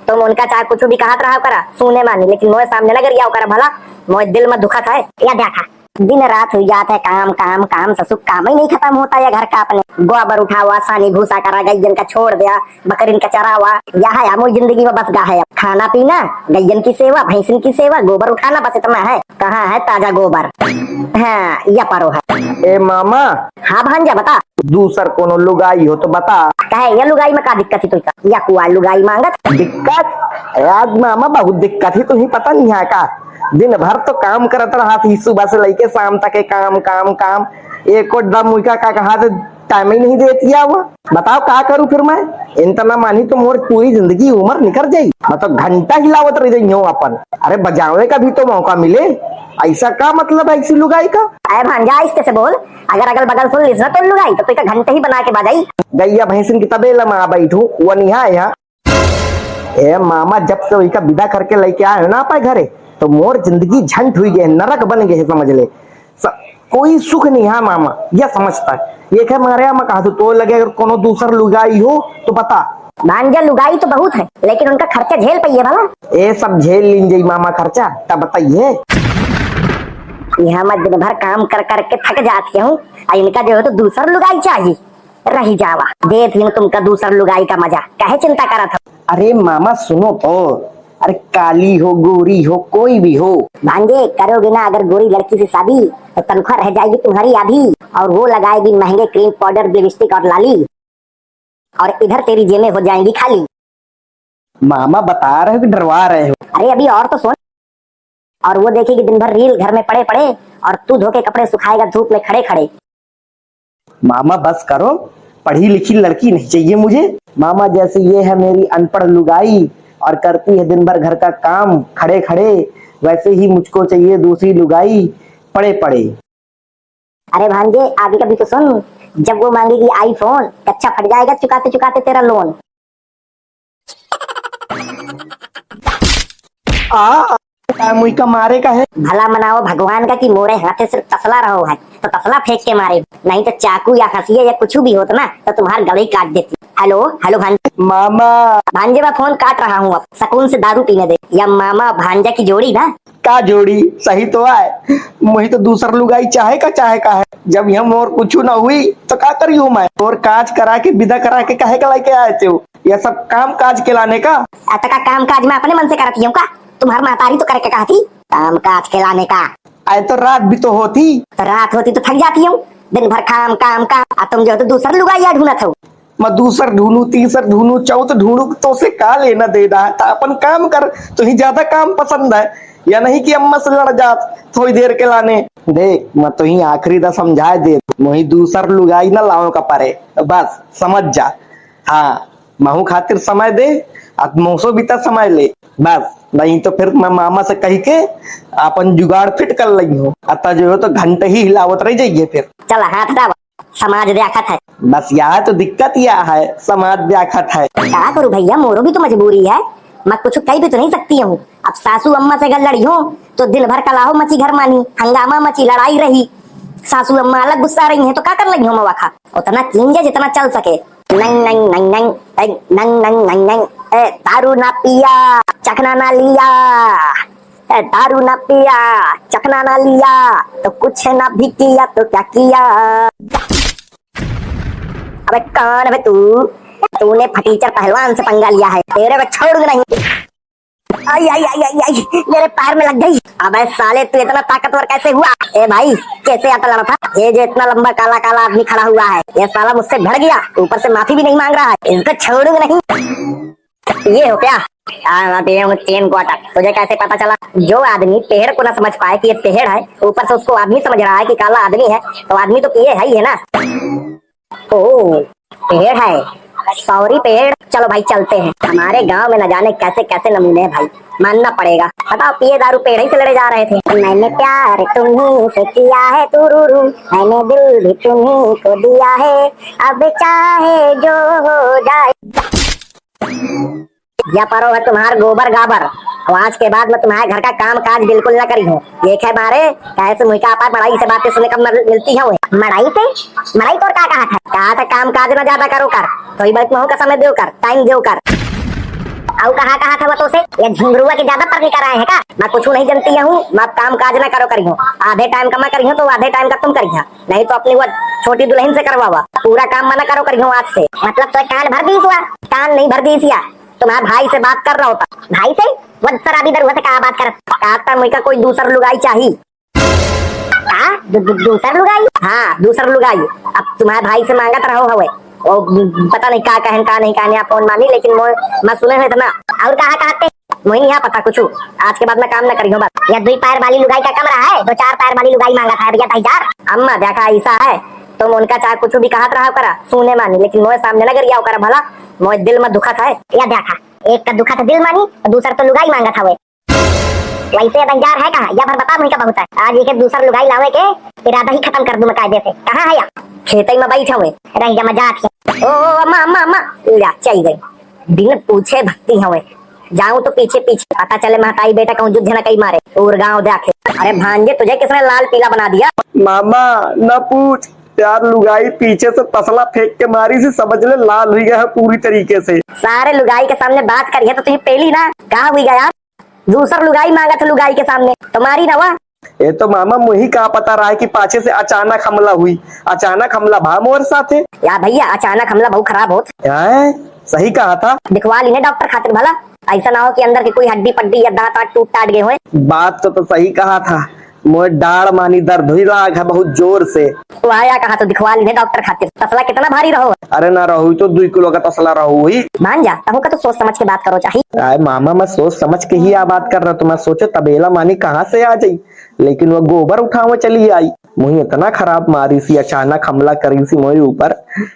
तुम उनका चाहे कुछ भी कहत रहा करा सुने मानी, लेकिन मोए सामने न गरिया करा भला, मोए दिल में दुखत है। या देखा दिन रात हुई जात है काम काम काम, ससुर काम ही नहीं खत्म होता है घर का। अपने गोबर उठावा, सानी भूसा करा, गैयन का छोड़ दिया, बकरीन का चरावा, यह है अमूल जिंदगी में बस गा है। खाना पीना, गैयन की सेवा, भैंसिन की सेवा, गोबर उठाना, बस इतना है। कहाँ है ताजा गोबर? हाँ या पारो है। ए मामा, हाँ भांजा बता। दूसर कोनो लुगाई हो तो बता। कहे ये लुगाई में का दिक्कत ही? तो या कुआ लुगाई मांगत? दिक्कत आज मामा बहुत दिक्कत ही, तुम्हें पता नहीं है का। दिन भर तो काम करत रहा थी, सुबह से लेके शाम तक काम काम काम। एक और दम मुइका का कहा तो टाइम ही नहीं देती वो। बताओ क्या करूं फिर मैं? इतना मानी तो मोर पूरी जिंदगी उम्र निकल जाई, मतलब घंटा हिलावत रह जाइयो अपन। अरे बजावे का भी तो मौका मिले, ऐसा का मतलब ऐसी लुगाई का? अरे भांजा इसके से बोल, अगर अगल बगल सुन लिस ना तो लुगाई तो तुझे घंटे ही बना के बजाई। गैया भैंसिन की तबेला में आ बैठू वो नहीं है यहाँ। ए मामा, जब से वही का विदा करके लेके आए हो ना पाए घरे, तो मोर जिंदगी झंड हुई गए, नरक बन गए समझ ले। कोई सुख नहीं है मामा, यह समझता है। ये क्या मारे मैं कहा तो लगे अगर कोनो दूसर लुगाई हो तो बता। भांजा लुगाई तो बहुत है, लेकिन उनका खर्चा झेल पाइए भला। ये सब झेल लीन जाई मामा खर्चा, तब बताइए। यहाँ मैं दिन भर काम कर करके थक जाती हूँ, इनका जो है तो दूसर लुगाई चाहिए। रही जावा देख तुमका दूसर लुगाई का मजा, कहे चिंता करा था। अरे मामा सुनो तो, अरे काली हो गोरी हो कोई भी हो, भांजे करोगे ना अगर गोरी लड़की से शादी तो तनख्वाह रह जाएगी तुम्हारी आधी, और वो लगाएगी महंगे क्रीम पाउडर लिपस्टिक और लाली, और इधर तेरी जेबें हो जाएंगी खाली। मामा बता रहे हो कि डरवा रहे हो? अरे अभी और तो सुन। और वो देखेगी दिन भर रील घर में पड़े पड़े, और तू धोके कपड़े सुखाएगा धूप में खड़े खड़े। मामा बस करो, पढ़ी लिखी लड़की नहीं चाहिए मुझे। मामा जैसे ये है मेरी अनपढ़ लुगाई और करती है दिन भर घर का काम खड़े खड़े, वैसे ही मुझको चाहिए दूसरी लुगाई पड़े पड़े। अरे भांजे आगे कभी तो सुन, जब वो मांगेगी आईफोन, कच्चा फट जाएगा चुकाते चुकाते तेरा लोन। मुई का मारे का है? भला मनाओ भगवान का कि मोरे हाथे सिर्फ तसला रहो है, तो तसला फेंक के मारे, नहीं तो चाकू या हंसिया या कुछ भी होता ना तो तुम्हारे गले ही काट देती। हेलो हेलो भांजे। मामा भांजे मैं फोन काट रहा हूँ, अब सुकून से दारू पीने दे। या मामा भांजा की जोड़ी ना? का जोड़ी सही तो है, मुझे तो दूसर लुगाई चाहे का है। जब हम और कुछ ना हुई तो क्या करियो मैं? और काज करा के विदा करा के काहे का लेके आए थे? यह सब काम काज के लाने का? का काम काज मैं अपने मन से करती हूँ का? तुम्हारी महतारी तो करके कहा थी काम काज के लाने का। आए तो रात भी तो होती। तो रात होती तो थक जाती हूँ, दिन भर काम काम काम। तुम जो तो दूसर लुगाई ढूंढा था। मैं दूसर ढूंढू, तीसर ढूंढू, चौथ ढूंढू, तो से का लेना देना है? अपन काम कर, तो ही ज्यादा काम पसंद है या नहीं कि अम्मा से लड़ जात थोड़ी देर के लाने? देख मैं तो ही आखिरी दा समझा दे, मुही दूसर लुगाई ना लाओ का पारे, बस समझ जा। हाँ महू खातिर समय दे, अब मौसो बीता समय ले बस, नहीं तो फिर मैं मामा से कही के अपन जुगाड़ फिट कर लगी हूँ। अतः जो है तो घंटे ही हिलावत रह जाइए फिर। चल हाथ हटावा, समाज व्याखत है। बस यहाँ तो दिक्कत यह है, समाज व्याखत है। क्या करूँ भैया, मोरो भी तो मजबूरी है, मैं कुछ कही भी तो नहीं सकती हूँ। अब सासू अम्मा से अगर लड़ी हो तो दिन भर कलाहो मची, घर मानी हंगामा मची, लड़ाई रही, सासू अम्मा अलग गुस्सा रही है तो क्या कर लगी हूँ मवाखा? उतना कींजे जितना चल सके। नंग नंग नंग नंग नंग नंग नंग नंग, दारू ना पिया चखना ना लिया, दारू ना पिया चखना ना लिया, तो कुछ ना भी किया तो क्या किया? अबे कौन है तूने फटीचर पहलवान से पंगा लिया है, तेरे को छोड़ूंगा नहीं। आई आई आई आई आई मेरे पैर में लग गई। अबे साले तू इतना ताकतवर कैसे हुआ? ए भाई कैसे आता लड़ा था? ये जो इतना लंबा काला काला आदमी खड़ा हुआ है, ये साला मुझसे भिड़ गया, ऊपर से माफी भी नहीं मांग रहा है, इसको छोड़ूंगा नहीं। ये हो क्या? चेन को अटक, तुझे कैसे पता चला? जो आदमी पेड़ को ना समझ पाए कि ये पेड़ है, ऊपर से उसको आदमी समझ रहा है कि काला आदमी है, तो आदमी तो ये है ही है ना। ओ पेड़ है, सॉरी पेड़। चलो भाई चलते हैं, हमारे गांव में न जाने कैसे कैसे नमूने हैं भाई, मानना पड़ेगा। बताओ पिए दारू पेड़ ही से लड़े जा रहे थे। मैंने प्यार तुम्हीं से किया है तुरुरु, मैंने दिल भी तुम्हीं को दिया है, अब चाहे जो हो जाए। या परो है तुम्हार गोबर गाबर, आज के बाद मैं तुम्हारे घर का काम काज बिल्कुल न करी हूँ। ये है मारे कैसे मुझे आपा मड़ाई से बातें सुनने कब मिलती है? मड़ाई से मड़ाई तो क्या कहा था काम काज न ज्यादा करो कर, तो ही बात का समय दो कर, टाइम दो कर। आउ कहा था वो तो से ये झिंगरुआ के ज्यादा पर निकल रहे है का? मैं कुछ नहीं जानती हूँ, मैं काम काज ना करो करियो, आधे टाइम का मैं करियो तो आधे टाइम का तुम करिया, नहीं तो अपनी वो छोटी दुल्हन से करवावा, पूरा काम मना करो करियो आज से। मतलब तो कान भर दी हुआ? कान नहीं भर दी सिया, तुम्हारे भाई से बात कर रहा होता। भाई से? वो शराबी दरुआ से कहा बात कर, कहता मुझे कोई दूसर लुगाई चाहिए। दूसर लुगाई? हाँ दूसर लुगाई। अब तुम्हारे भाई से मांगत रहो हवे, और पता नहीं का कहन का नहीं कहने आप मानी, लेकिन मैं सुने हुए ना। और कहा कहते मुझे नहीं पता कुछ, आज के बाद मैं काम ना करी हूँ बस। या 2 पैर वाली लुगाई का कमरा है, 2-4 पैर वाली लुगाई मांगा था भैया 2000। अम्मा देखा ऐसा है तुम उनका चाहे कुछ भी कहत रहा करा सुने मानी, लेकिन मोए सामने न करिया करा भला, मोए दिल में दुखा था। या देखा एक का दुखा था दिल मानी, और दूसरा तो लुगाई मांगा था। वैसे बंजार है कहाँ या भर बता मुझे का बहुत है, आज एक दूसरा लुगाई लावे के इरादा ही खत्म कर दूं मैं कायदे से। कहाँ है या खेतई में बैठे हुए रह जा मजाक है। ओ अम्मा अम्मा अम्मा या चल गई बिन पूछे भक्ति हवे, जाऊं तो पीछे पीछे पता चले महताई बेटा कहूं युद्ध न कई मारे और गाँव देखे। अरे भांजे तुझे किसने लाल पीला बना दिया? मामा न पूछ यार, लुगाई पीछे से तसला फेंक के मारी से समझ ले लाल हुई गया है पूरी तरीके से। सारे लुगाई के सामने बात करी है तो तुझे पहली ना कहाँ हुई गया? दूसरा लुगाई मांगा था लुगाई के सामने तुम्हारी ना हुआ। ये तो मामा मुझे कहा पता रहा है कि पाछे से अचानक हमला हुई, अचानक हमला भा मोर साथ है या भैया अचानक हमला बहुत खराब होत। सही कहा था, दिखवा ली डॉक्टर खातिर भला, ऐसा ना हो कि अंदर की कोई हड्डी पड्डी या दांत वाट टूट टाट गए हो। बात तो सही कहा था, मोर डाढ़ मानी दर्द हुई रहा है बहुत जोर से। तो आया कहा तो दिखवा ली डॉक्टर खातिर। तसला कितना भारी रहो? अरे ना रहो तो 2 किलो का तसला रहो हुई। मान जा तहु का तो सोच समझ के बात करो चाहिए। अरे मामा मैं सोच समझ के ही बात कर रहा, तो मैं सोचो तबेला मानी कहाँ से आ जाई, लेकिन वो गोबर उठावे चली आई। मुझे इतना खराब मारी सी, अचानक हमला करी सी मोरे ऊपर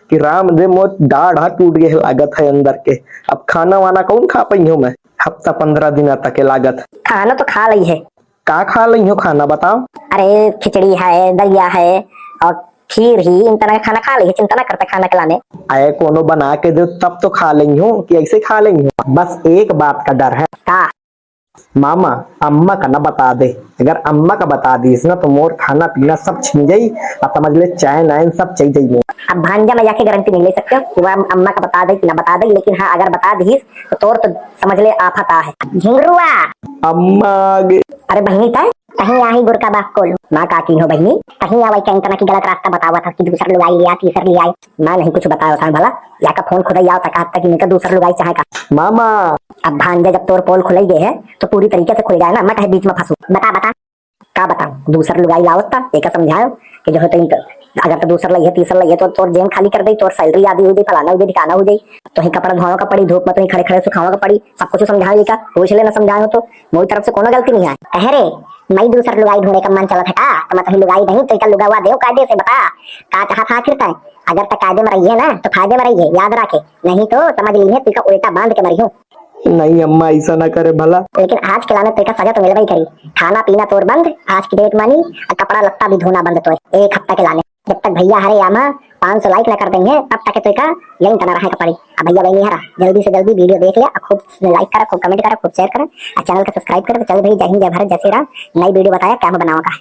कि राम दे मोर दाढ़ टूट गए लागत है अंदर के। अब खाना वाना कौन खा पाई हूँ मैं, हफ्ता 15 दिन तक के लागत। खाना तो खा ली है। का खा ली हो खाना बताओ? अरे खिचड़ी है, दलिया है और खीर ही, इन तरह का खाना खा ली है, चिंता ना करते खाना खिलाने। आए कोनो बना के दो तब तो खा लेंगी हूँ कि ऐसे खा लेंगी हूँ। बस एक बात का डर है। का? मामा अम्मा का ना बता दे, अगर अम्मा का बता दी ना तो मोर खाना पीना सब छिन जाई, अब समझ ले चाय नाइन सब चाहिए जाइए। अब भांजा मैं जाके गारंटी नहीं ले सकते कि वह अम्मा का बता दे कि ना बता दे, लेकिन हाँ अगर बता दी तो तोर तो समझ ले आफत आ है। झिंगरुआ अम्मा आगे। अरे बहनी तय कहीं आई गुरका बाप कोल माँ काकी हो बहनी, कहीं आवाई कहीं तना की गलत रास्ता बतावा था कि दूसरा लुगाई लिया तीसर लिया। मैं नहीं कुछ बताया था भला, या का फोन खुदा या था कि मैं दूसरा लुगाई चाहे का। मामा अब भांजा जब तोर पोल खुल गए है तो पूरी तरीके से खुल जाए ना, मैं कहीं बीच में फंसू। बता बता का बताऊं? दूसरा लुगाई लावत था एक समझाओ कि जो है तो अगर तो दूसरा लगे तीसरा लगे तो तोर जेम खाली कर दे, तोर सैलरी आदि हो जाए, फलाना हो जाए, ठिकाना हो जाए, तो ही कपड़ा धोने का पड़ी, धूप में तो ही खड़े खड़े सुखावा का पड़ी, सब कुछ समझाए का पूछ ले ना समझाए तो मोरी तरफ से कोनो गलती नहीं है। अरे मैं दूसरा लुगाई ढूंढे का मन चला था का, तो मैं तो लुगाई नहीं तो लुगावा दे कायदे से बता का चाहा था आखिर तय। अगर तक कायदे में रहिए ना तो फायदे में रहिए, याद रखे, नहीं तो समझ लीजिए तुका उल्टा बांध के मरी हूँ। नहीं अम्मा ऐसा ना करे भला। लेकिन आज के लाने तेका सजा तो मिलवा ही करी, खाना पीना तोर बंद, आज की डेट मानी, और कपड़ा लत्ता भी धोना बंद तो 1 हफ्ता के लाने। जब तक भैया हरे यामा 500 लाइक ना कर देंगे तब तक तो का यही तना रहे पड़ी। अब भैया बहनी हरा जल्दी से जल्दी वीडियो देख लिया, खूब लाइक करा, खूब कमेंट करा, खूब शेयर करा और चैनल को सब्सक्राइब करा। तो चल भाई जय हिंद जय भारत जय श्री राम। नई वीडियो बताया क्या बनाओ का।